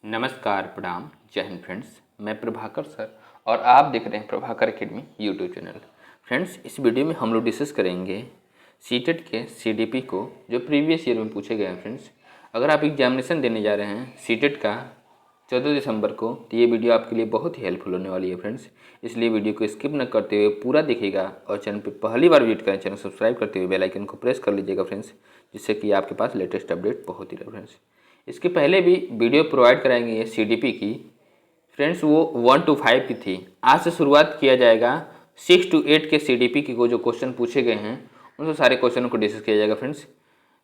नमस्कार, प्रणाम, जय हिंद फ्रेंड्स। मैं प्रभाकर सर और आप देख रहे हैं Prabhakar academy YouTube channel. Friends, इस वीडियो में हम लोग डिस्कस करेंगे सीटेट के सीडीपी को जो प्रीवियस ईयर में पूछे गए हैं। फ्रेंड्स, अगर आप एग्जामिनेशन देने जा रहे हैं सीटेट का 14 दिसंबर को, तो ये वीडियो आपके लिए बहुत ही हेल्पफुल होने वाली है फ्रेंड्स। इसलिए वीडियो को स्किप न करते हुए पूरा देखिएगा और चैनल पर पहली बार विजिट करें, चैनल सब्सक्राइब करते हुए बेल आइकन को प्रेस कर लीजिएगा फ्रेंड्स, जिससे कि आपके पास लेटेस्ट अपडेट पहुँचती रहे फ्रेंड्स। इसके पहले भी वीडियो प्रोवाइड कराएंगे ये सीडीपी की फ्रेंड्स, वो 1 to 5 की थी। आज से शुरुआत किया जाएगा 6 to 8 के सीडीपी की जो क्वेश्चन पूछे गए हैं उन सारे क्वेश्चनों को डिस्कस किया जाएगा फ्रेंड्स।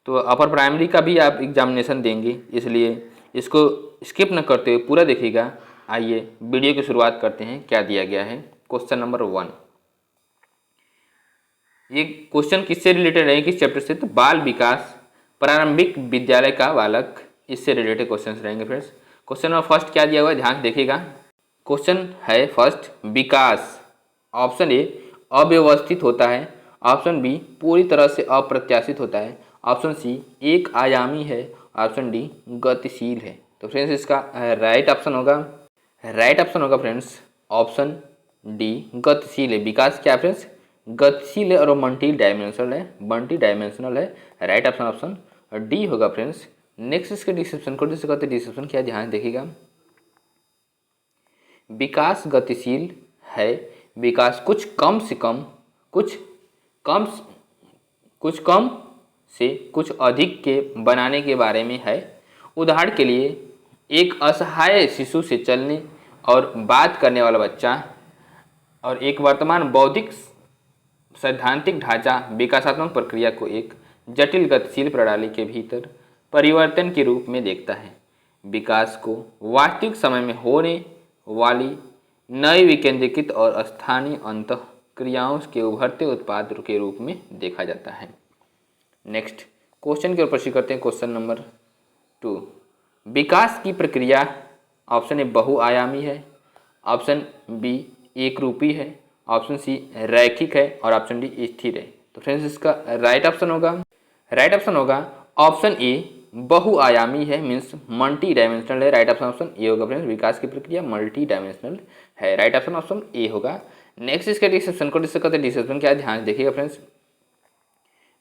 तो अपर प्राइमरी का भी आप एग्जामिनेशन देंगे, इसलिए इसको स्किप न करते हुए पूरा देखिएगा। आइए वीडियो की शुरुआत करते हैं। क्या दिया गया है? Question number 1। ये क्वेश्चन किससे रिलेटेड है, किस चैप्टर से? तो बाल विकास प्रारंभिक विद्यालय का बालक, इससे रिलेटेड क्वेश्चन रहेंगे फ्रेंड्स। क्वेश्चन नंबर फर्स्ट क्या दिया हुआ है, ध्यान से देखिएगा। क्वेश्चन है फर्स्ट, विकास ऑप्शन ए अव्यवस्थित होता है, ऑप्शन बी पूरी तरह से अप्रत्याशित होता है, ऑप्शन सी एक आयामी है, ऑप्शन डी गतिशील है। तो फ्रेंड्स इसका राइट ऑप्शन होगा फ्रेंड्स ऑप्शन डी गतिशील है। विकास क्या फ्रेंड्स? गतिशील है और मल्टी डायमेंशनल है। राइट ऑप्शन डी होगा फ्रेंड्स। नेक्स्ट इसके डिस्क्रिप्शन को डिस्कस करते हैं। डिस्क्रिप्शन क्या, ध्यान देखिएगा। विकास गतिशील है, विकास कुछ कम से कुछ अधिक के बनाने के बारे में है। उदाहरण के लिए एक असहाय शिशु से चलने और बात करने वाला बच्चा और एक वर्तमान बौद्धिक सैद्धांतिक ढांचा विकासात्मक प्रक्रिया को एक जटिल गतिशील प्रणाली के भीतर परिवर्तन के रूप में देखता है। विकास को वास्तविक समय में होने वाली नई विकेंद्रीकृत और स्थानीय अंतःक्रियाओं के उभरते उत्पाद के रूप में देखा जाता है। नेक्स्ट क्वेश्चन की ओर प्रश्न करते हैं। क्वेश्चन नंबर 2, विकास की प्रक्रिया ऑप्शन ए बहुआयामी है, ऑप्शन बी एक रूपी है, ऑप्शन सी रैखिक है और ऑप्शन डी स्थिर है। तो फ्रेंड्स इसका राइट ऑप्शन होगा ऑप्शन ए बहुआयामी है, मीन्स मल्टी डायमेंशनल है। राइट ऑप्शन ए होगा फ्रेंड्स। विकास की प्रक्रिया मल्टी डायमेंशनल है। राइट ऑप्शन ए होगा। नेक्स्ट इसके डिस्क्रिप्शन को डिस्कस करते हैं। डिस्क्रिप्शन क्या है, ध्यान देखिएगा फ्रेंड्स।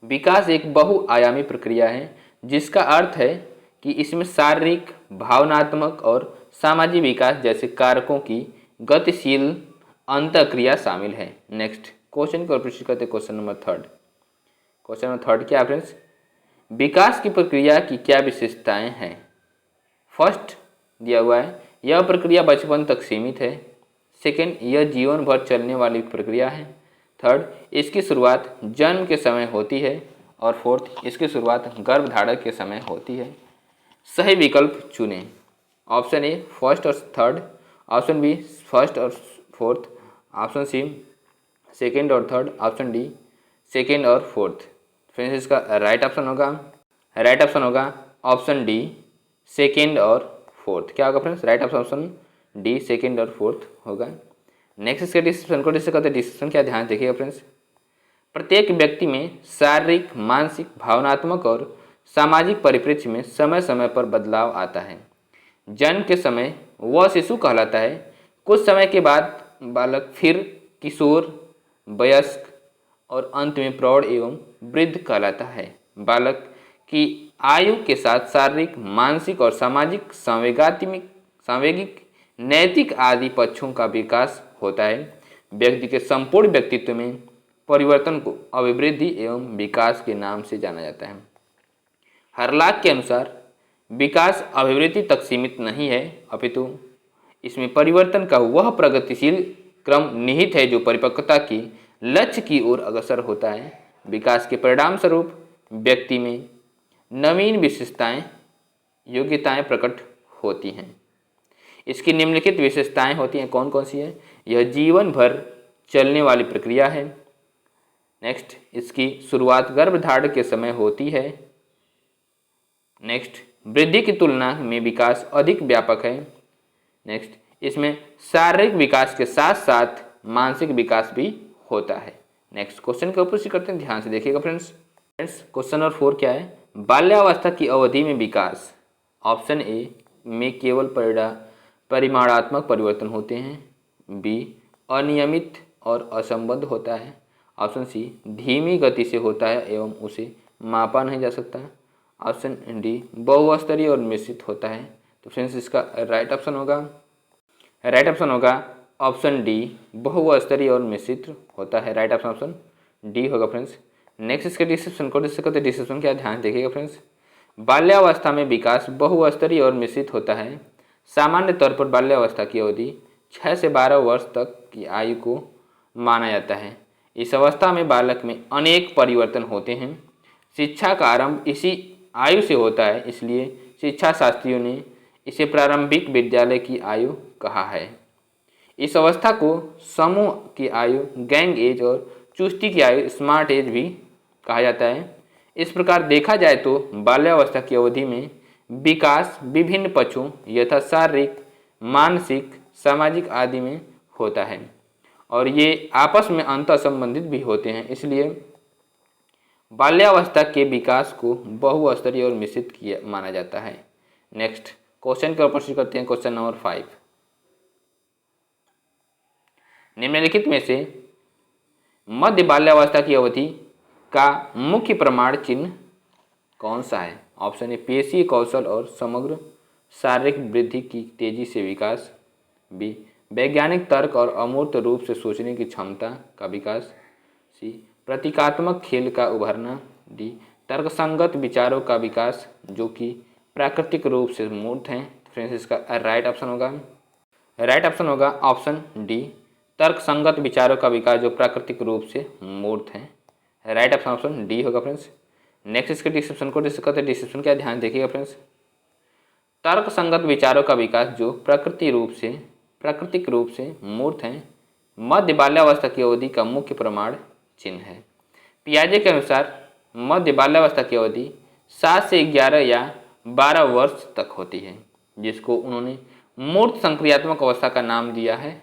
विकास एक बहुआयामी प्रक्रिया है, जिसका अर्थ है कि इसमें शारीरिक, भावनात्मक और सामाजिक विकास जैसे कारकों की गतिशील अंतःक्रिया शामिल है। नेक्स्ट क्वेश्चन को प्रश्न करते हैं। क्वेश्चन नंबर थर्ड क्या है फ्रेंड्स? विकास की प्रक्रिया की क्या विशेषताएं हैं? फर्स्ट दिया हुआ है, यह प्रक्रिया बचपन तक सीमित है। सेकेंड, यह जीवन भर चलने वाली प्रक्रिया है। थर्ड, इसकी शुरुआत जन्म के समय होती है। और फोर्थ, इसकी शुरुआत गर्भधारण के समय होती है। सही विकल्प चुनें। ऑप्शन ए फर्स्ट और थर्ड, ऑप्शन बी फर्स्ट और फोर्थ, ऑप्शन सी सेकेंड और थर्ड, ऑप्शन डी सेकेंड और फोर्थ। फ्रेंड्स इसका राइट ऑप्शन होगा ऑप्शन डी सेकेंड और फोर्थ। क्या होगा friends? Right option D second और फोर्थ होगा। नेक्स्ट इसके डिस्क्रिप्शन को डिस्कस करते हैं। डिस्क्रिप्शन क्या, ध्यान देखिएगा फ्रेंड्स। प्रत्येक व्यक्ति में शारीरिक, मानसिक, भावनात्मक और सामाजिक परिप्रेक्ष्य में समय समय पर बदलाव आता है। जन्म के समय वह शिशु कहलाता है। कुछ समय के बाद बालक, फिर किशोर, वयस्क और अंत में प्रौढ़ एवं वृद्ध कहलाता है। बालक की आयु के साथ शारीरिक, मानसिक और सामाजिक, सांवेगिक, नैतिक आदि पक्षों का विकास होता है। व्यक्ति के संपूर्ण व्यक्तित्व में परिवर्तन को अभिवृद्धि एवं विकास के नाम से जाना जाता है। हरलाक के अनुसार विकास अभिवृद्धि तक सीमित नहीं है, अपितु इसमें परिवर्तन का वह प्रगतिशील क्रम निहित है जो परिपक्वता की लक्ष्य की ओर अग्रसर होता है। विकास के परिणाम स्वरूप व्यक्ति में नवीन विशेषताएं, योग्यताएं प्रकट होती हैं। इसकी निम्नलिखित विशेषताएं होती हैं। कौन कौन सी है? यह जीवन भर चलने वाली प्रक्रिया है। नेक्स्ट, इसकी शुरुआत गर्भधारण के समय होती है। नेक्स्ट, वृद्धि की तुलना में विकास अधिक व्यापक है। नेक्स्ट, इसमें शारीरिक विकास के साथ साथ मानसिक विकास भी होता है। नेक्स्ट क्वेश्चन के ऊपर करते हैं, ध्यान से देखिएगा फ्रेंड्स। क्वेश्चन नंबर 4 क्या है? बाल्यावस्था की अवधि में विकास। ऑप्शन ए में केवल परिमाणात्मक परिवर्तन होते हैं। बी, अनियमित और असंबद्ध होता है। ऑप्शन सी, धीमी गति से होता है एवं उसे मापा नहीं जा सकता। ऑप्शन डी, बहुस्तरीय और मिश्रित होता है। तो फ्रेंड्स इसका राइट ऑप्शन होगा ऑप्शन डी, बहुस्तरीय और मिश्रित होता है। राइट ऑप्शन डी होगा फ्रेंड्स। नेक्स्ट इसके डिस्क्रिप्शन को डिस्कस करते, डिस्क्रिप्शन क्या ध्यान देखिएगा फ्रेंड्स। बाल्यावस्था में विकास बहुस्तरीय और मिश्रित होता है। सामान्य तौर पर बाल्यावस्था की अवधि 6 से 12 वर्ष तक की आयु को माना जाता है। इस अवस्था में बालक में अनेक परिवर्तन होते हैं। शिक्षा का आरंभ इसी आयु से होता है, इसलिए शिक्षा शास्त्रियों ने इसे प्रारंभिक विद्यालय की आयु कहा है। इस अवस्था को समूह की आयु, गैंग एज और चुस्ती की आयु, स्मार्ट एज भी कहा जाता है। इस प्रकार देखा जाए तो बाल्यावस्था की अवधि में विकास विभिन्न पक्षों यथा शारीरिक, मानसिक, सामाजिक आदि में होता है और ये आपस में अंतर संबंधित भी होते हैं। इसलिए बाल्यावस्था के विकास को बहुस्तरीय और मिश्रित किया माना जाता है। नेक्स्ट क्वेश्चन के ऊपर करते हैं। क्वेश्चन नंबर 5, निम्नलिखित में से मध्य बाल्यावस्था की अवधि का मुख्य प्रमाण चिन्ह कौन सा है? ऑप्शन ए, पेशीय कौशल और समग्र शारीरिक वृद्धि की तेजी से विकास। बी, वैज्ञानिक तर्क और अमूर्त रूप से सोचने की क्षमता का विकास। सी, प्रतीकात्मक खेल का उभरना। डी, तर्कसंगत विचारों का विकास जो कि प्राकृतिक रूप से मूर्त हैं। फ्रेंड्स इसका राइट ऑप्शन होगा ऑप्शन डी, तर्कसंगत विचारों का विकास जो प्राकृतिक रूप से मूर्त हैं। राइट ऑप्शन डी होगा फ्रेंड्स। नेक्स्ट इसके डिस्क्रिप्शन को डिस्कस करते हैं। डिस्क्रिप्शन क्या ध्यान देखिएगा फ्रेंड्स। तर्कसंगत विचारों का विकास जो प्राकृतिक रूप से मूर्त हैं, मध्य बाल्यावस्था की अवधि का मुख्य प्रमाण चिन्ह है। पियाजे के अनुसार मध्य बाल्यावस्था की अवधि 7 से 11 या 12 वर्ष तक होती है, जिसको उन्होंने मूर्त संक्रियात्मक अवस्था का नाम दिया है।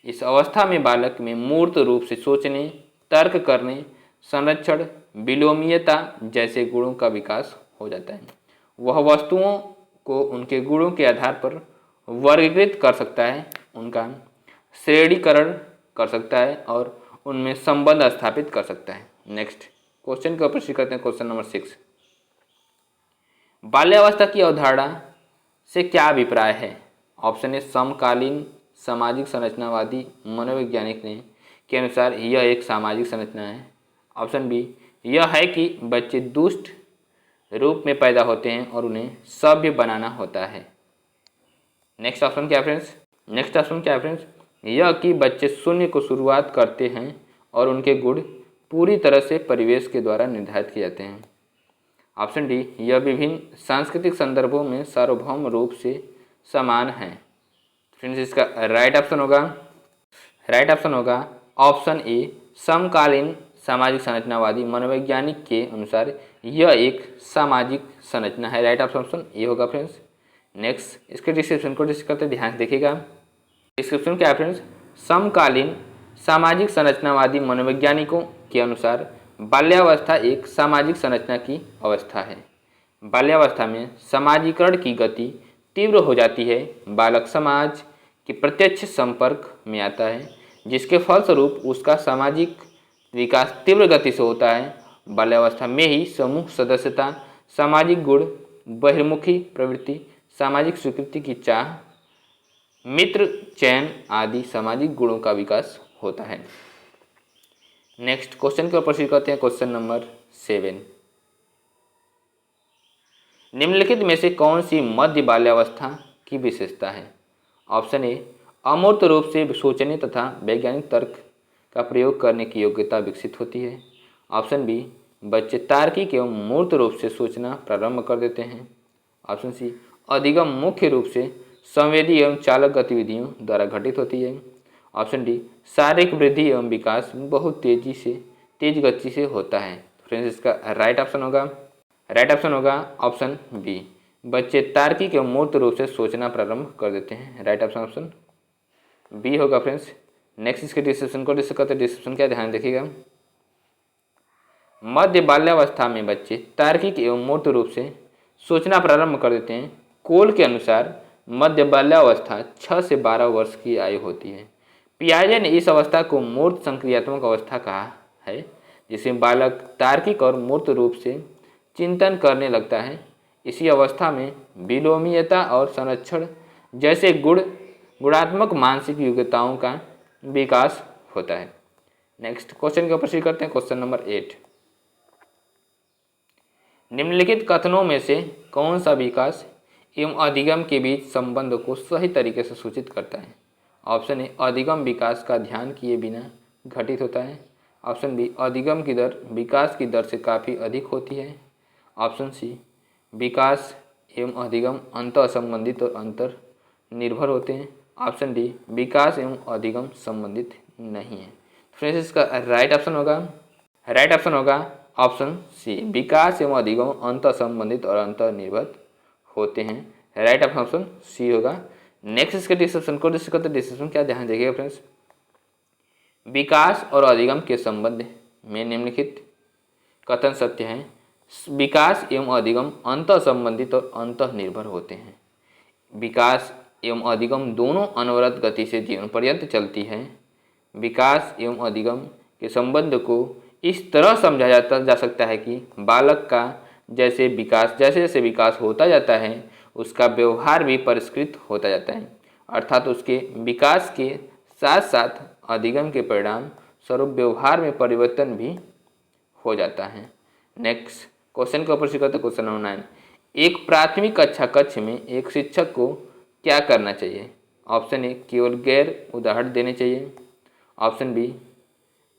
इस अवस्था में बालक में मूर्त रूप से सोचने, तर्क करने, संरक्षण, विलोमीयता जैसे गुणों का विकास हो जाता है। वह वस्तुओं को उनके गुणों के आधार पर वर्गीकृत कर सकता है, उनका श्रेणीकरण कर सकता है और उनमें संबंध स्थापित कर सकता है। नेक्स्ट क्वेश्चन के ऊपर करते हैं। क्वेश्चन नंबर 6, बाल्यावस्था की अवधारणा से क्या अभिप्राय है? ऑप्शन ए, समकालीन सामाजिक संरचनावादी मनोवैज्ञानिक ने के अनुसार यह एक सामाजिक संरचना है। ऑप्शन बी, यह है कि बच्चे दुष्ट रूप में पैदा होते हैं और उन्हें सभ्य बनाना होता है। नेक्स्ट ऑप्शन क्या है फ्रेंड्स? यह कि बच्चे शून्य को शुरुआत करते हैं और उनके गुण पूरी तरह से परिवेश के द्वारा निर्धारित किए जाते हैं। ऑप्शन डी, यह विभिन्न सांस्कृतिक संदर्भों में सार्वभौम रूप से समान है। फ्रेंड्स इसका राइट ऑप्शन होगा ऑप्शन ए, समकालीन सामाजिक संरचनावादी मनोवैज्ञानिक के अनुसार यह एक सामाजिक संरचना है। राइट ऑप्शन ए होगा फ्रेंड्स। नेक्स्ट इसके डिस्क्रिप्शन को डिस्कस करते ध्यान देखिएगा। डिस्क्रिप्शन क्या है फ्रेंड्स? समकालीन सामाजिक संरचनावादी मनोवैज्ञानिकों के अनुसार बाल्यावस्था एक सामाजिक संरचना की अवस्था है। बाल्यावस्था में समाजीकरण की गति तीव्र हो जाती है। बालक समाज के प्रत्यक्ष संपर्क में आता है, जिसके फलस्वरूप उसका सामाजिक विकास तीव्र गति से होता है। बाल्यावस्था में ही समूह सदस्यता, सामाजिक गुण, बहिर्मुखी प्रवृत्ति, सामाजिक स्वीकृति की चाह, मित्र चयन आदि सामाजिक गुणों का विकास होता है। नेक्स्ट क्वेश्चन के ऊपर करते हैं। क्वेश्चन नंबर 7, निम्नलिखित में से कौन सी मध्य बाल्यावस्था की विशेषता है? ऑप्शन ए, अमूर्त रूप से सोचने तथा वैज्ञानिक तर्क का प्रयोग करने की योग्यता विकसित होती है। ऑप्शन बी, बच्चे तार्किक एवं मूर्त रूप से सोचना प्रारंभ कर देते हैं। ऑप्शन सी, अधिगम मुख्य रूप से संवेदी एवं चालक गतिविधियों द्वारा घटित होती है। ऑप्शन डी, शारीरिक वृद्धि एवं विकास बहुत तेज गति से होता है। फ्रेंड्स इसका राइट ऑप्शन होगा ऑप्शन बी, बच्चे तार्किक एवं मूर्त रूप से सोचना प्रारंभ कर देते हैं। राइट ऑप्शन बी होगा फ्रेंड्स। नेक्स्ट इसके डिस्क्रिप्शन को डिस्कस करते हैं। डिस्क्रिप्शन क्या ध्यान देखिएगा। मध्य बाल्यावस्था में बच्चे तार्किक एवं मूर्त रूप से सोचना प्रारंभ कर देते हैं। कोल के अनुसार मध्य बाल्यावस्था 6 से 12 वर्ष की आयु होती है। पियाजे ने इस अवस्था को मूर्त संक्रियात्मक अवस्था कहा है, जिसमें बालक तार्किक और मूर्त रूप से चिंतन करने लगता है। इसी अवस्था में विलोमीयता और संरक्षण जैसे गुणात्मक मानसिक योग्यताओं का विकास होता है। नेक्स्ट क्वेश्चन का प्रश्न करते हैं, क्वेश्चन नंबर 8। निम्नलिखित कथनों में से कौन सा विकास एवं अधिगम के बीच संबंध को सही तरीके से सूचित करता है? ऑप्शन ए, अधिगम विकास का ध्यान किए बिना घटित होता है। ऑप्शन बी, अधिगम की दर विकास की दर से काफ़ी अधिक होती है। ऑप्शन सी, विकास एवं अधिगम अंतः संबंधित और अंतर निर्भर होते हैं। ऑप्शन डी, विकास एवं अधिगम संबंधित नहीं है। फ्रेंड्स, इसका राइट ऑप्शन होगा ऑप्शन सी, विकास एवं अधिगम अंतः संबंधित और अंतर निर्भर होते हैं। राइट ऑप्शन सी होगा। नेक्स्ट इसके डिस्क्रिप्शन को डिस्क्रिप्शन क्या ध्यान देखिएगा फ्रेंड्स। विकास और अधिगम के संबंध में निम्नलिखित कथन सत्य हैं। विकास एवं अधिगम अंतः संबंधित और अंतः निर्भर होते हैं। विकास एवं अधिगम दोनों अनवरत गति से जीवन पर्यंत चलती है। विकास एवं अधिगम के संबंध को इस तरह समझा जा सकता है कि बालक का जैसे जैसे विकास होता जाता है, उसका व्यवहार भी परिष्कृत होता जाता है, अर्थात उसके विकास के साथ साथ अधिगम के परिणाम स्वरूप व्यवहार में परिवर्तन भी हो जाता है। नेक्स्ट क्वेश्चन का प्रश्न करते हैं, क्वेश्चन नंबर 9। एक प्राथमिक कक्षा कक्ष में एक शिक्षक को क्या करना चाहिए? ऑप्शन ए, केवल गैर उदाहरण देने चाहिए। ऑप्शन बी,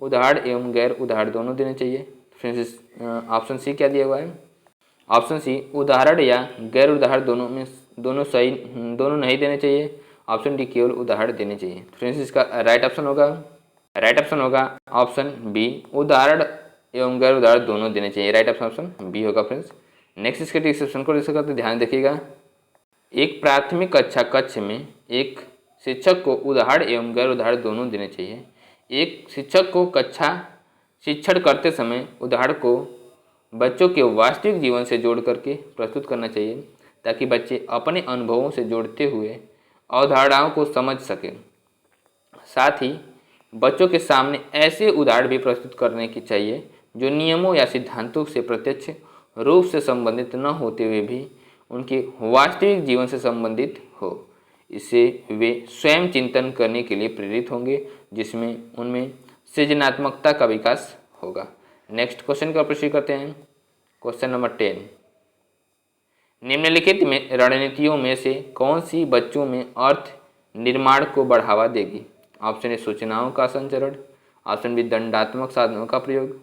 उदाहरण एवं गैर उदाहरण दोनों देने चाहिए। फ्रेंड्स, ऑप्शन सी क्या दिया हुआ है? ऑप्शन सी, उदाहरण या गैर उदाहरण दोनों नहीं देने चाहिए। ऑप्शन डी, केवल उदाहरण देने चाहिए। फ्रेंड्स, इसका राइट ऑप्शन होगा ऑप्शन बी, उदाहरण एवं गैर उदाहरण दोनों देने चाहिए। राइट ऑप्शन बी होगा फ्रेंड्स। नेक्स्ट इसके डिस्क्रिप्शन को डिस्कस करते ध्यान देखिएगा। एक प्राथमिक कक्षा कक्ष में एक शिक्षक को उदाहरण एवं गैर उदाहरण दोनों देने चाहिए। एक शिक्षक को कक्षा शिक्षण करते समय उदाहरण को बच्चों के वास्तविक जीवन से जोड़ करके प्रस्तुत करना चाहिए, ताकि बच्चे अपने अनुभवों से जोड़ते हुए अवधारणाओं को समझ सकें। साथ ही बच्चों के सामने ऐसे उदाहरण भी प्रस्तुत करने की चाहिए जो नियमों या सिद्धांतों से प्रत्यक्ष रूप से संबंधित न होते हुए भी उनके वास्तविक जीवन से संबंधित हो। इससे वे स्वयं चिंतन करने के लिए प्रेरित होंगे, जिसमें उनमें सृजनात्मकता का विकास होगा। नेक्स्ट क्वेश्चन का प्रश्न करते हैं, क्वेश्चन नंबर 10। निम्नलिखित में रणनीतियों में से कौन सी बच्चों में अर्थ निर्माण को बढ़ावा देगी? ऑप्शन ए, सूचनाओं का संचरण। ऑप्शन बी, दंडात्मक साधनों का प्रयोग।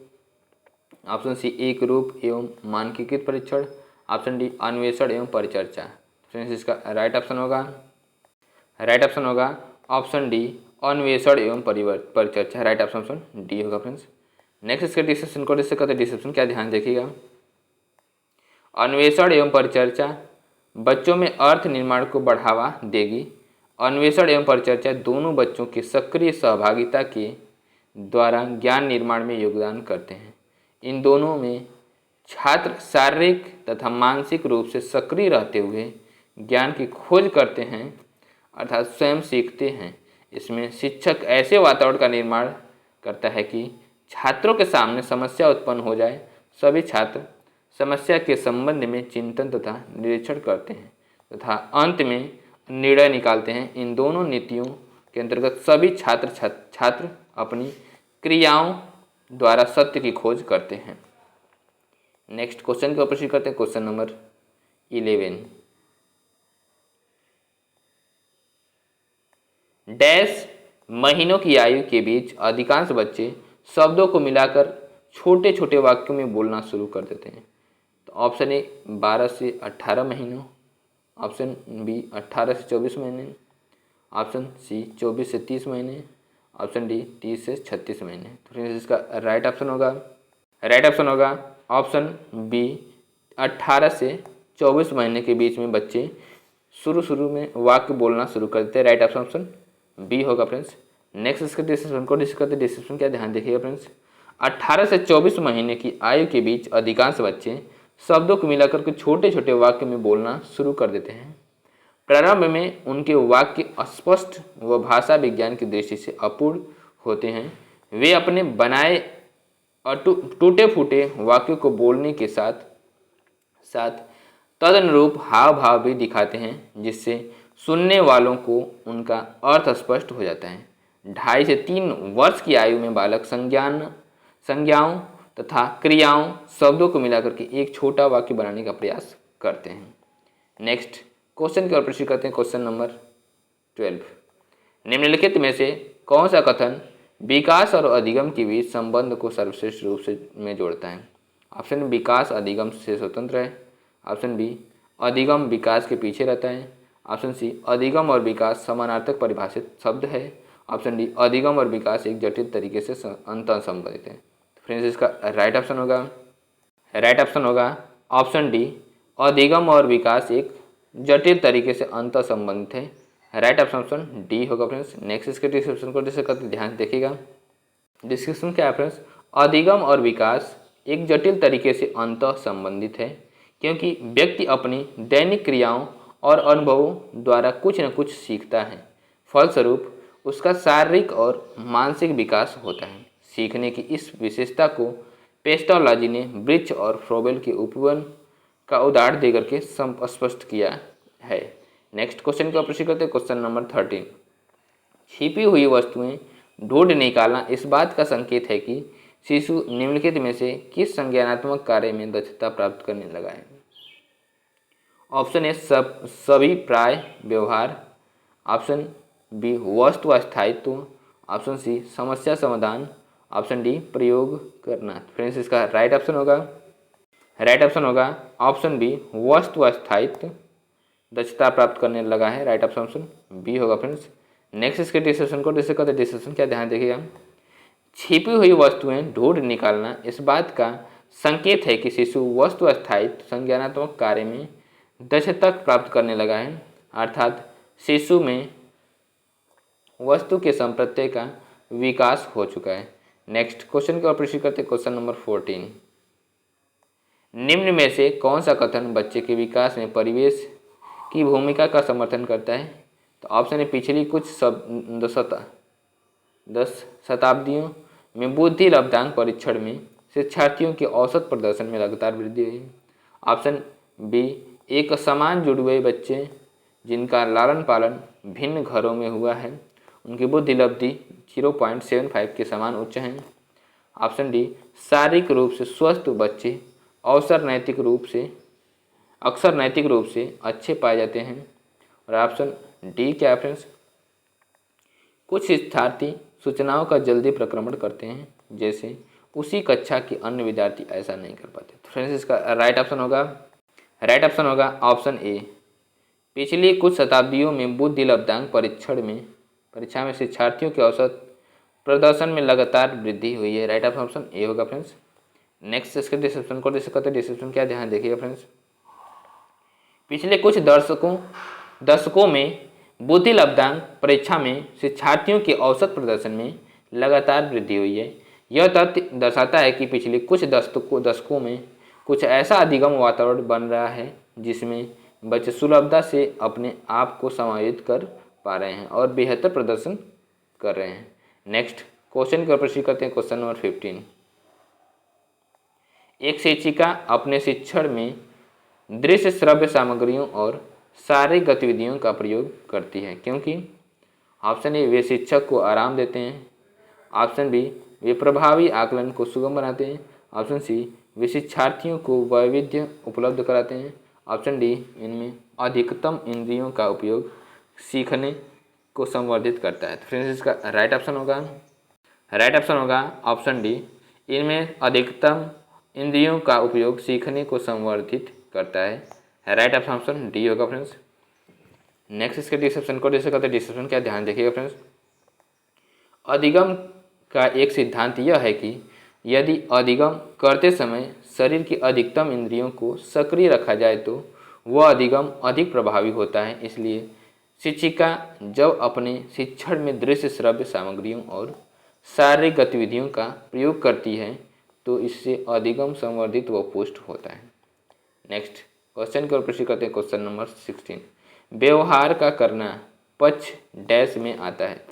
ऑप्शन सी, एक रूप एवं मानकीकृत परीक्षण। ऑप्शन डी, अन्वेषण एवं परिचर्चा। फ्रेंड्स, इसका राइट ऑप्शन होगा ऑप्शन डी, अन्वेषण एवं परिचर्चा। राइट ऑप्शन डी होगा फ्रेंड्स। नेक्स्ट इसके डिस्क्रिप्शन को डिस्कस करते हैं। डिस्क्रिप्शन क्या ध्यान देखिएगा। अन्वेषण एवं परिचर्चा बच्चों में अर्थ निर्माण को बढ़ावा देगी। अन्वेषण एवं परिचर्चा दोनों बच्चों की सक्रिय सहभागिता के द्वारा ज्ञान निर्माण में योगदान करते हैं। इन दोनों में छात्र शारीरिक तथा मानसिक रूप से सक्रिय रहते हुए ज्ञान की खोज करते हैं, अर्थात स्वयं सीखते हैं। इसमें शिक्षक ऐसे वातावरण का निर्माण करता है कि छात्रों के सामने समस्या उत्पन्न हो जाए, सभी छात्र समस्या के संबंध में चिंतन तथा निरीक्षण करते हैं तथा अंत में निर्णय निकालते हैं। इन दोनों नीतियों के अंतर्गत सभी छात्र अपनी क्रियाओं द्वारा सत्य की खोज करते हैं। नेक्स्ट क्वेश्चन का प्रश्न करते हैं, क्वेश्चन नंबर 11। डैश महीनों की आयु के बीच अधिकांश बच्चे शब्दों को मिलाकर छोटे छोटे वाक्यों में बोलना शुरू कर देते हैं। तो ऑप्शन ए, 12 से 18 महीनों। ऑप्शन बी, 18 से 24 महीने। ऑप्शन सी, 24 से 30 महीने। ऑप्शन डी, 30 से 36 महीने। तो फ्रेंड्स, इसका राइट ऑप्शन होगा ऑप्शन बी, 18 से 24 महीने के बीच में बच्चे शुरू में वाक्य बोलना शुरू कर देते हैं। राइट ऑप्शन बी होगा फ्रेंड्स। नेक्स्ट इसके डिस्क्रिप्शन को डिस्कस करते हैं। डिस्क्रिप्शन क्या ध्यान देखिएगा फ्रेंड्स। 18 से 24 महीने की आयु के बीच अधिकांश बच्चे शब्दों को मिलाकर के छोटे छोटे वाक्य में बोलना शुरू कर देते हैं। प्रारंभ में उनके वाक्य अस्पष्ट व भाषा विज्ञान की दृष्टि से अपूर्ण होते हैं। वे अपने बनाए और टूटे फूटे वाक्यों को बोलने के साथ साथ तदनुरूप हाव भाव भी दिखाते हैं, जिससे सुनने वालों को उनका अर्थ स्पष्ट हो जाता है। 2.5 से 3 वर्ष की आयु में बालक संज्ञाओं तथा क्रियाओं शब्दों को मिलाकर के एक छोटा वाक्य बनाने का प्रयास करते हैं। नेक्स्ट क्वेश्चन की ओर प्रश्न करते हैं। क्वेश्चन नंबर 12, निम्नलिखित में से कौन सा कथन विकास और अधिगम के बीच संबंध को सर्वश्रेष्ठ रूप से में जोड़ता है? ऑप्शन विकास अधिगम से स्वतंत्र है। ऑप्शन बी अधिगम विकास के पीछे रहता है। ऑप्शन सी अधिगम और विकास समानार्थक परिभाषित शब्द है। ऑप्शन डी अधिगम और विकास एक जटिल तरीके से अंतर संबंधित है। फ्रेंड्स इसका राइट ऑप्शन होगा ऑप्शन डी अधिगम और विकास एक जटिल तरीके से अंतर संबंधित है। राइट ऑप्शन डी होगा फ्रेंड्स। नेक्स्ट इसके डिस्क्रिप्शन को जैसे करते ध्यान देखिएगा। डिस्क्रिप्शन क्या है फ्रेंड्स? अधिगम और विकास एक जटिल तरीके से अंतर संबंधित है, क्योंकि व्यक्ति अपनी दैनिक क्रियाओं और अनुभवों द्वारा कुछ न कुछ सीखता है। फलस्वरूप उसका शारीरिक और मानसिक विकास होता है। सीखने की इस विशेषता को पेस्टोलॉजी ने ब्रिच और फ्रोबेल के उपवन का उदाहरण देकर के स्पष्ट किया है। नेक्स्ट क्वेश्चन का प्रश्न करते हैं। क्वेश्चन नंबर 13, छिपी हुई वस्तुएं ढूंढ निकालना इस बात का संकेत है कि शिशु निम्नलिखित में से किस संज्ञानात्मक कार्य में दक्षता प्राप्त करने लगा है? ऑप्शन ए सभी प्राय व्यवहार। ऑप्शन बी वस्तु स्थायित्व। ऑप्शन सी समस्या समाधान। ऑप्शन डी प्रयोग करना। फ्रेंड्स इसका राइट ऑप्शन होगा ऑप्शन बी वस्तु स्थायित्व दक्षता प्राप्त करने लगा है। राइट ऑप्शन बी होगा फ्रेंड्स। नेक्स्ट इसके डिस्क्रिप्शन को जैसे कहते हैं डिस्क्रिप्शन क्या ध्यान देखिएगा। छिपी हुई वस्तुएं ढूंढ निकालना इस बात का संकेत है कि शिशु वस्तु स्थायित्व संज्ञानात्मक कार्य में दक्षता प्राप्त करने लगा है, अर्थात शिशु में वस्तु के संप्रत्यय का विकास हो चुका है। नेक्स्ट क्वेश्चन की ओर प्रश्न करते हैं। क्वेश्चन नंबर 14, निम्न में से कौन सा कथन बच्चे के विकास में परिवेश की भूमिका का समर्थन करता है? तो ऑप्शन है पिछली कुछ 10 शताब्दियों में बुद्धि लब्धांक परीक्षण में शिक्षार्थियों के औसत प्रदर्शन में लगातार वृद्धि हुई। ऑप्शन बी एक समान जुड़े हुए बच्चे जिनका लालन पालन भिन्न घरों में हुआ है, उनकी बुद्धि लब्धि 0.75 के समान उच्च हैं। ऑप्शन डी शारीरिक रूप से स्वस्थ बच्चे अक्सर नैतिक रूप से अच्छे पाए जाते हैं। और ऑप्शन डी क्या फ्रेंड्स? कुछ शिक्षार्थी सूचनाओं का जल्दी प्रक्रमण करते हैं, जैसे उसी कक्षा के अन्य विद्यार्थी ऐसा नहीं कर पाते। तो फ्रेंड्स इसका राइट ऑप्शन होगा ऑप्शन ए पिछली कुछ शताब्दियों में बुद्धि लब्धांक परीक्षा में शिक्षार्थियों के औसत प्रदर्शन में लगातार वृद्धि हुई है। राइट ऑप्शन ए होगा फ्रेंड्स। नेक्स्ट इसके डिस्क्रिप्शन को जैसे कहते हैं डिस्क्रिप्शन क्या ध्यान देखिएगा फ्रेंड्स। पिछले कुछ दशकों में बुद्धि लब्धांक परीक्षा में शिक्षार्थियों के औसत प्रदर्शन में लगातार वृद्धि हुई है। यह तथ्य दर्शाता है कि पिछले कुछ दशकों में कुछ ऐसा अधिगम वातावरण बन रहा है जिसमें बच्चे सुलभता से अपने आप को समायोजित कर पा रहे हैं और बेहतर प्रदर्शन कर रहे हैं। नेक्स्ट क्वेश्चन का प्रश्न करते हैं। क्वेश्चन नंबर 15, एक शिक्षिका अपने शिक्षण में दृश्य श्रव्य सामग्रियों और शारीरिक गतिविधियों का प्रयोग करती है क्योंकि ऑप्शन ए वे शिक्षक को आराम देते हैं। ऑप्शन बी वे प्रभावी आकलन को सुगम बनाते हैं। ऑप्शन सी वे शिक्षार्थियों को वैविध्य उपलब्ध कराते हैं। ऑप्शन डी इनमें अधिकतम इंद्रियों का उपयोग सीखने को संवर्धित करता है। तो फ्रेंड्स इसका राइट ऑप्शन होगा ऑप्शन डी इनमें अधिकतम इंद्रियों का उपयोग सीखने को संवर्धित करता है। राइट ऑप्शन डी होगा फ्रेंड्स। नेक्स्ट इसके डिस्क्रिप्शन को जैसे कहते हैं डिस्क्रिप्शन क्या ध्यान देखिएगा फ्रेंड्स। अधिगम का एक सिद्धांत यह है कि यदि अधिगम करते समय शरीर की अधिकतम इंद्रियों को सक्रिय रखा जाए तो वह अधिगम अधिक प्रभावी होता है। इसलिए शिक्षिका जब अपने शिक्षण में दृश्य श्रव्य सामग्रियों और शारीरिक गतिविधियों का प्रयोग करती है तो इससे अधिगम संवर्धित व पुष्ट होता है। नेक्स्ट क्वेश्चन के ऊपर प्रश्न करते हैं। क्वेश्चन नंबर 16, व्यवहार का करना पक्ष डैश में आता है।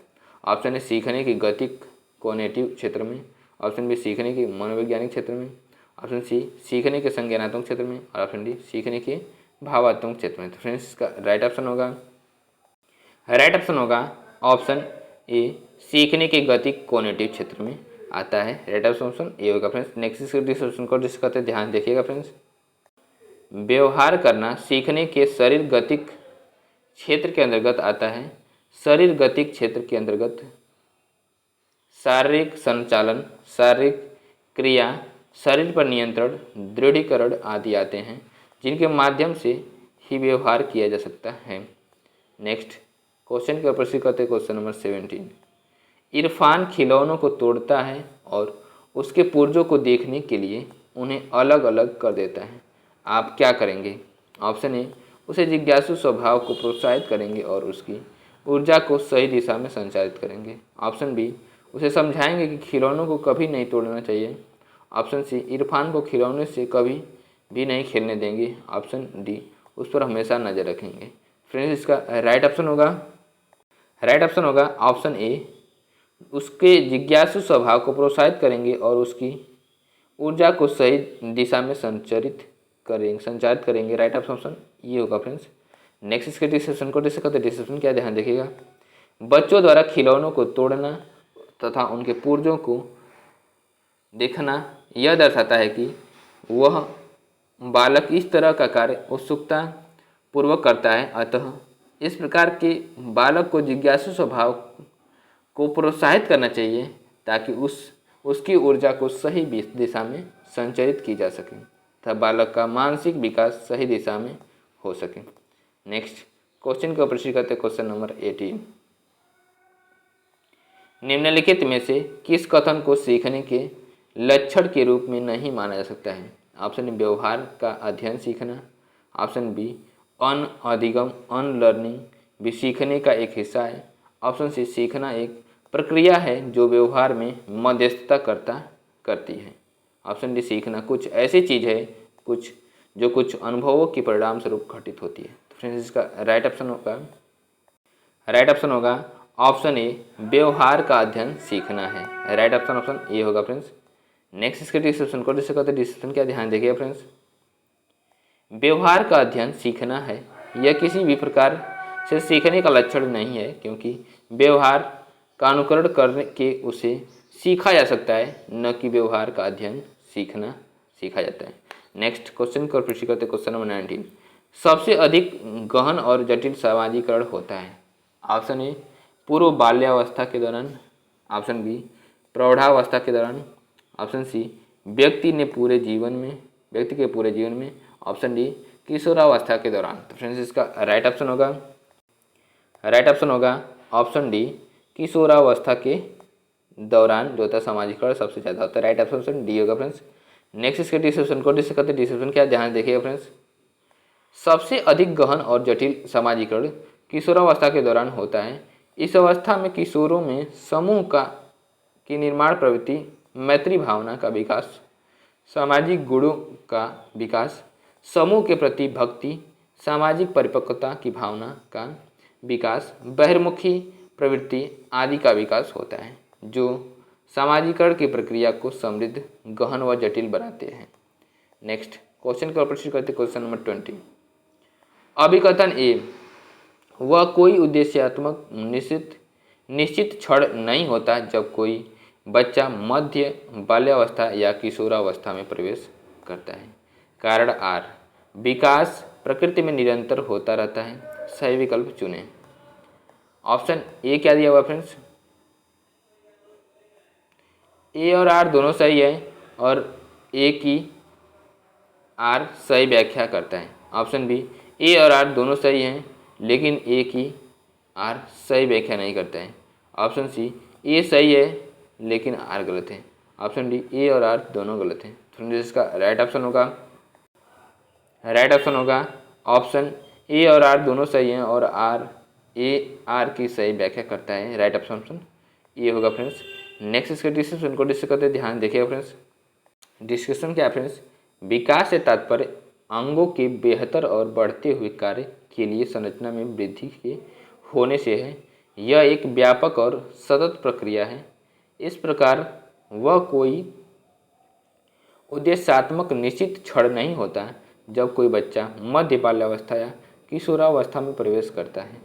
ऑप्शन ए सीखने की गतिक कोग्निटिव क्षेत्र में, ऑप्शन बी सीखने के मनोवैज्ञानिक क्षेत्र में, ऑप्शन सी सीखने के संज्ञानात्मक क्षेत्र में, और ऑप्शन डी सीखने के भावात्मक क्षेत्र में। तो फ्रेंड्स इसका राइट ऑप्शन होगा ऑप्शन ए सीखने के गतिक कोग्निटिव क्षेत्र में आता है। राइट ऑप्शन ए होगा फ्रेंड्स। नेक्स्ट क्वेश्चन को डिस्कस करते हैं, ध्यान देखिएगा फ्रेंड्स। व्यवहार करना सीखने के शरीर गतिक क्षेत्र के अंतर्गत आता है। शरीर गतिक क्षेत्र के अंतर्गत शारीरिक संचालन, शारीरिक क्रिया, शरीर पर नियंत्रण, दृढ़ीकरण आदि आते हैं, जिनके माध्यम से ही व्यवहार किया जा सकता है। नेक्स्ट क्वेश्चन का प्रश्न करते हैं। क्वेश्चन नंबर 17, इरफान खिलौनों को तोड़ता है और उसके पुर्जों को देखने के लिए उन्हें अलग अलग कर देता है। आप क्या करेंगे? ऑप्शन ए उसे जिज्ञासु स्वभाव को प्रोत्साहित करेंगे और उसकी ऊर्जा को सही दिशा में संचालित करेंगे। ऑप्शन बी उसे समझाएंगे कि खिलौनों को कभी नहीं तोड़ना चाहिए। ऑप्शन सी इरफान को खिलौने से कभी भी नहीं खेलने देंगे। ऑप्शन डी उस पर हमेशा नज़र रखेंगे। फ्रेंड्स इसका राइट ऑप्शन होगा ऑप्शन ए उसके जिज्ञासु स्वभाव को प्रोत्साहित करेंगे और उसकी ऊर्जा को सही दिशा में संचारित करेंगे। राइट ऑप्शन ये होगा फ्रेंड्स। नेक्स्ट इसके डिस्क्रिप्शन को डिस्कस करते हैं। डिस्क्रिप्शन क्या, ध्यान देखिएगा। बच्चों द्वारा खिलौनों को तोड़ना तथा उनके पुर्जों को देखना यह दर्शाता है कि वह बालक इस तरह का कार्य उत्सुकता पूर्वक करता है। अतः इस प्रकार के बालक को जिज्ञासु स्वभाव को प्रोत्साहित करना चाहिए ताकि उसकी ऊर्जा को सही दिशा में संचारित की जा सके तथा बालक का मानसिक विकास सही दिशा में हो सके। नेक्स्ट क्वेश्चन का प्रश्न करते हैं। क्वेश्चन नंबर 18, निम्नलिखित में से किस कथन को सीखने के लक्षण के रूप में नहीं माना जा सकता है? ऑप्शन ए व्यवहार का अध्ययन सीखना, ऑप्शन बी अधिगम अनलर्निंग भी सीखने का एक हिस्सा है, ऑप्शन सी सीखना एक प्रक्रिया है जो व्यवहार में मध्यस्थता करती है, ऑप्शन डी सीखना कुछ ऐसी चीज़ है जो कुछ अनुभवों के परिणाम स्वरूप घटित होती है। तो फ्रेंड्स इसका राइट ऑप्शन होगा ऑप्शन ए व्यवहार का अध्ययन सीखना है। राइट ऑप्शन ए होगा फ्रेंड्स। नेक्स्ट इसके डिस्क्रिप्शन को डिस्कस करते हैं। डिस्क्रिप्शन क्या, ध्यान देखिए फ्रेंड्स। व्यवहार का अध्ययन सीखना है यह किसी भी प्रकार से सीखने का लक्षण नहीं है, क्योंकि व्यवहार का अनुकरण करने के उसे सीखा जा सकता है, न कि व्यवहार का अध्ययन सीखा जाता है। नेक्स्ट क्वेश्चन को प्रश्न करते हैं। क्वेश्चन नंबर 19, सबसे अधिक गहन और जटिल सामाजिकरण होता है। ऑप्शन ए पूर्व बाल्यावस्था के दौरान, ऑप्शन बी प्रौढ़ावस्था के दौरान, ऑप्शन सी व्यक्ति के पूरे जीवन में, ऑप्शन डी किशोरावस्था के दौरान। तो फ्रेंड्स इसका राइट ऑप्शन होगा ऑप्शन डी किशोरावस्था के दौरान जो होता है सामाजिकरण सबसे ज़्यादा होता है। राइट ऑप्शन डी होगा फ्रेंड्स। नेक्स्ट इसके डिस्क्रिप्शन को डिस्कस करते हैं। डिस्क्रिप्शन क्या, ध्यान देखिएगा फ्रेंड्स। सबसे अधिक गहन और जटिल समाजीकरण किशोरावस्था के दौरान होता है। इस अवस्था में किशोरों में समूह की निर्माण प्रवृत्ति, मैत्री भावना का विकास, सामाजिक गुणों का विकास, समूह के प्रति भक्ति, सामाजिक परिपक्वता की भावना का विकास, बहिर्मुखी प्रवृत्ति आदि का विकास होता है, जो सामाजिकरण की प्रक्रिया को समृद्ध, गहन व जटिल बनाते हैं। नेक्स्ट क्वेश्चन का प्रश्न करते हैं। क्वेश्चन नंबर 20, अभिकथन ए वह कोई उद्देश्यात्मक निश्चित क्षण नहीं होता जब कोई बच्चा मध्य बाल्यावस्था या किशोरावस्था में प्रवेश करता है। कारण आर विकास प्रकृति में निरंतर होता रहता है। सही विकल्प चुनें। ऑप्शन ए क्या दिया हुआ फ्रेंड्स, ए और आर दोनों सही है और ए की आर सही व्याख्या करता है। ऑप्शन बी ए और आर दोनों सही हैं लेकिन ए की आर सही व्याख्या नहीं करता है। ऑप्शन सी ए सही है लेकिन आर गलत है। ऑप्शन डी ए और आर दोनों गलत हैं। तो इसका राइट ऑप्शन होगा ऑप्शन ए और आर दोनों सही हैं और आर की सही व्याख्या करता है। राइट ऑप्शन ये होगा फ्रेंड्स। नेक्स्ट इसके डिस्क्रिप्शन को डिस्कस करते हैं। ध्यान देखिए फ्रेंड्स। डिस्क्रिप्शन क्या है फ्रेंड्स, विकास से तात्पर्य अंगों के बेहतर और बढ़ते हुए कार्य के लिए संरचना में वृद्धि के होने से है। यह एक व्यापक और सतत प्रक्रिया है। इस प्रकार वह कोई उद्देश्यात्मक निश्चित क्षण नहीं होता जब कोई बच्चा मध्य बाल्यावस्था या किशोरावस्था में प्रवेश करता है,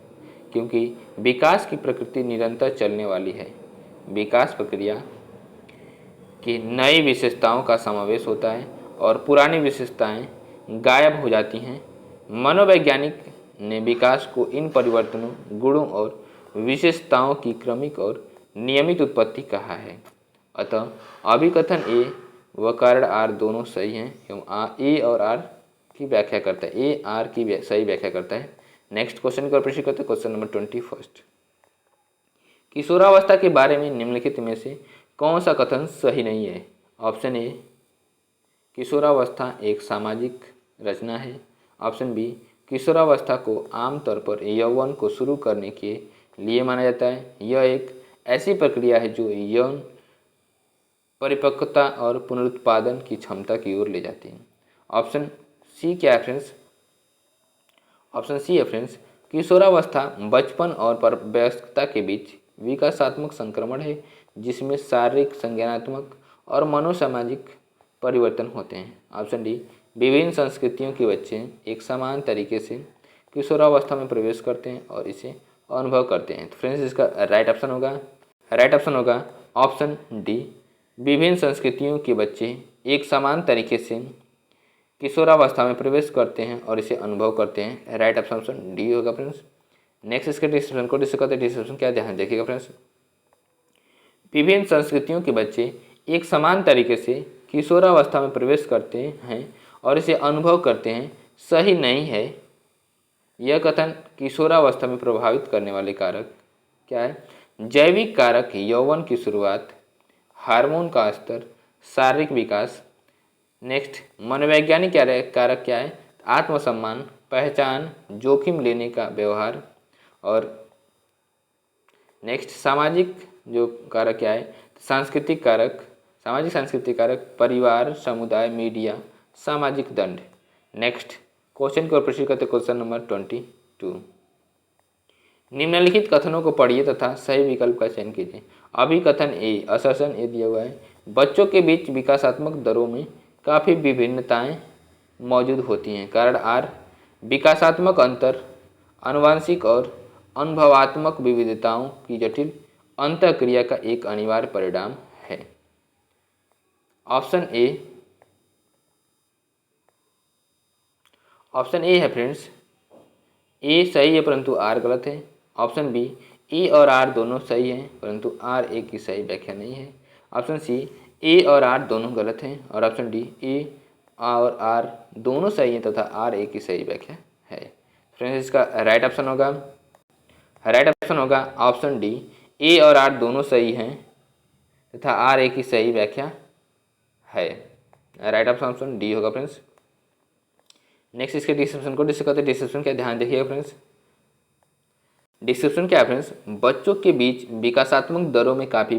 क्योंकि विकास की प्रकृति निरंतर चलने वाली है। विकास प्रक्रिया की नई विशेषताओं का समावेश होता है और पुरानी विशेषताएं गायब हो जाती हैं। मनोवैज्ञानिक ने विकास को इन परिवर्तनों, गुणों और विशेषताओं की क्रमिक और नियमित उत्पत्ति कहा है। अतः अभिकथन ए व कारण आर दोनों सही हैं, क्योंकि ए और आर की व्याख्या करता है, ए आर की सही व्याख्या करता है। नेक्स्ट क्वेश्चन का प्रश्न करते हैं, क्वेश्चन नंबर 21। किशोरावस्था के बारे में निम्नलिखित में से कौन सा कथन सही नहीं है? ऑप्शन ए, किशोरावस्था एक सामाजिक रचना है। ऑप्शन बी, किशोरावस्था को आमतौर पर यौवन को शुरू करने के लिए माना जाता है। यह एक ऐसी प्रक्रिया है जो यौन परिपक्वता और पुनरुत्पादन की क्षमता की ओर ले जाती है। ऑप्शन सी क्या है फ्रेंड्स? ऑप्शन सी है फ्रेंड्स, किशोरावस्था बचपन और वयस्कता के बीच विकासात्मक संक्रमण है, जिसमें शारीरिक, संज्ञानात्मक और मनोसामाजिक परिवर्तन होते हैं। ऑप्शन डी, विभिन्न संस्कृतियों के बच्चे एक समान तरीके से किशोरावस्था में प्रवेश करते हैं और इसे अनुभव करते हैं। तो फ्रेंड्स इसका राइट ऑप्शन होगा ऑप्शन डी, विभिन्न संस्कृतियों के बच्चे एक समान तरीके से किशोरावस्था में प्रवेश करते हैं और इसे अनुभव करते हैं। राइट ऑप्शन डी होगा फ्रेंड्स। नेक्स्ट इसके डिस्क्रिप्शन को डिस्कस करते हैं। डिस्क्रिप्शन क्या ध्यान देखिएगा फ्रेंड्स। विभिन्न संस्कृतियों के बच्चे एक समान तरीके से किशोरावस्था में प्रवेश करते हैं और इसे अनुभव करते हैं सही नहीं है। यह कथन किशोरावस्था में प्रभावित करने वाले कारक क्या है? जैविक कारक, यौवन की शुरुआत, हार्मोन का स्तर, शारीरिक विकास। नेक्स्ट मनोवैज्ञानिक कारक क्या है? आत्मसम्मान, पहचान, जोखिम लेने का व्यवहार। और नेक्स्ट सामाजिक जो कारक क्या है? सांस्कृतिक कारक, सामाजिक सांस्कृतिक कारक, परिवार, समुदाय, मीडिया, सामाजिक दंड। नेक्स्ट क्वेश्चन को प्रश्न करते क्वेश्चन नंबर 22। निम्नलिखित कथनों को पढ़िए तथा सही विकल्प का चयन कीजिए। अभिकथन ए, असर्शन ए दिया हुआ है, बच्चों के बीच विकासात्मक दरों में काफ़ी विभिन्नताएं मौजूद होती हैं। कारण आर, विकासात्मक अंतर आनुवंशिक और अनुभवात्मक विविधताओं की जटिल अंतःक्रिया का एक अनिवार्य परिणाम है। ऑप्शन ए है फ्रेंड्स, ए सही है परंतु आर गलत है। ऑप्शन बी, ए और आर दोनों सही हैं परंतु आर ए की सही व्याख्या नहीं है। ऑप्शन सी, ए और आर दोनों गलत हैं। और ऑप्शन डी, ए और आर दोनों सही हैं तथा आर ए की सही व्याख्या है। फ्रेंड्स इसका राइट ऑप्शन होगा ऑप्शन डी, ए और आर दोनों सही हैं तथा आर ए की सही व्याख्या है। राइट ऑप्शन डी होगा फ्रेंड्स। नेक्स्ट इसके डिस्क्रिप्शन को डिस्कस करते हैं। डिस्क्रिप्शन क्या ध्यान देखिएगा फ्रेंड्स। डिस्क्रिप्शन क्या है फ्रेंड्स? बच्चों के बीच विकासात्मक दरों में काफ़ी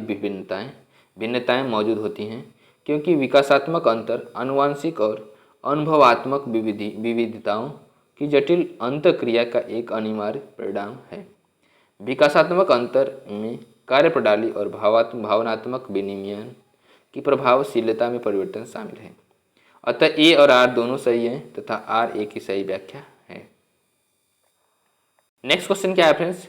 भिन्नताएं मौजूद होती हैं, क्योंकि विकासात्मक अंतर आनुवंशिक और अनुभवात्मक विविधताओं की जटिल अंतःक्रिया का एक अनिवार्य परिणाम है। विकासात्मक अंतर में कार्यप्रणाली और भावनात्मक विनियमन की प्रभावशीलता में परिवर्तन शामिल है। अतः ए और आर दोनों सही हैं तथा आर ए की सही व्याख्या है। नेक्स्ट क्वेश्चन क्या है फ्रेंड्स?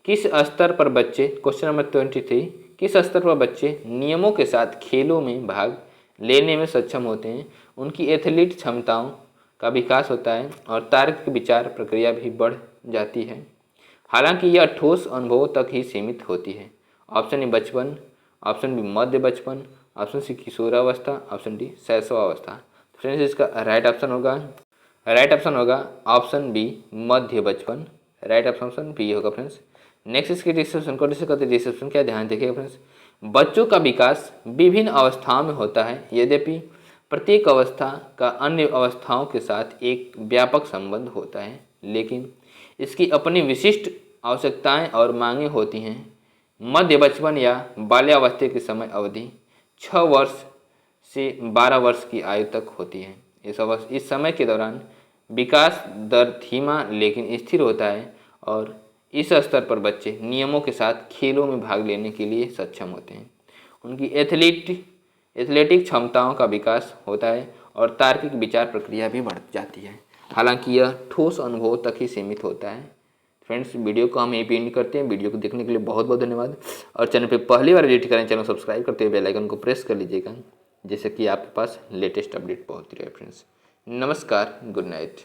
किस स्तर पर बच्चे, क्वेश्चन नंबर 23, किस स्तर पर बच्चे नियमों के साथ खेलों में भाग लेने में सक्षम होते हैं, उनकी एथलीट क्षमताओं का विकास होता है और तार्किक विचार प्रक्रिया भी बढ़ जाती है। हालांकि यह ठोस अनुभवों तक ही सीमित होती है। ऑप्शन ए बचपन, ऑप्शन बी मध्य बचपन, ऑप्शन सी किशोरावस्था, ऑप्शन डी शैशवावस्था। फ्रेंड्स इसका राइट ऑप्शन होगा ऑप्शन बी मध्य बचपन। राइट ऑप्शन बी होगा फ्रेंड्स। नेक्स्ट इसके डिस्क्रिप्शन को डिस्कस करते हैं। डिस्क्रिप्शन क्या ध्यान देखिएगा फ्रेंड्स। बच्चों का विकास विभिन्न अवस्थाओं में होता है, यद्यपि प्रत्येक अवस्था का अन्य अवस्थाओं के साथ एक व्यापक संबंध होता है, लेकिन इसकी अपनी विशिष्ट आवश्यकताएं और मांगें होती हैं। मध्य बचपन या बाल्यावस्था की समय अवधि 6 वर्ष से 12 वर्ष की आयु तक होती है। इस समय के दौरान विकास दर धीमा लेकिन स्थिर होता है और इस स्तर पर बच्चे नियमों के साथ खेलों में भाग लेने के लिए सक्षम होते हैं। उनकी एथलेटिक क्षमताओं का विकास होता है और तार्किक विचार प्रक्रिया भी बढ़ जाती है। हालांकि यह ठोस अनुभव तक ही सीमित होता है। फ्रेंड्स, वीडियो को हम यहीं पे एंड करते हैं। वीडियो को देखने के लिए बहुत बहुत धन्यवाद। और चैनल पे पहली बार विजिट करें, चैनल सब्सक्राइब करते हुए बेल आइकन को प्रेस कर लीजिएगा, जिससे कि आपके पास लेटेस्ट अपडेट पहुंचती रहे। फ्रेंड्स, नमस्कार, गुड नाइट।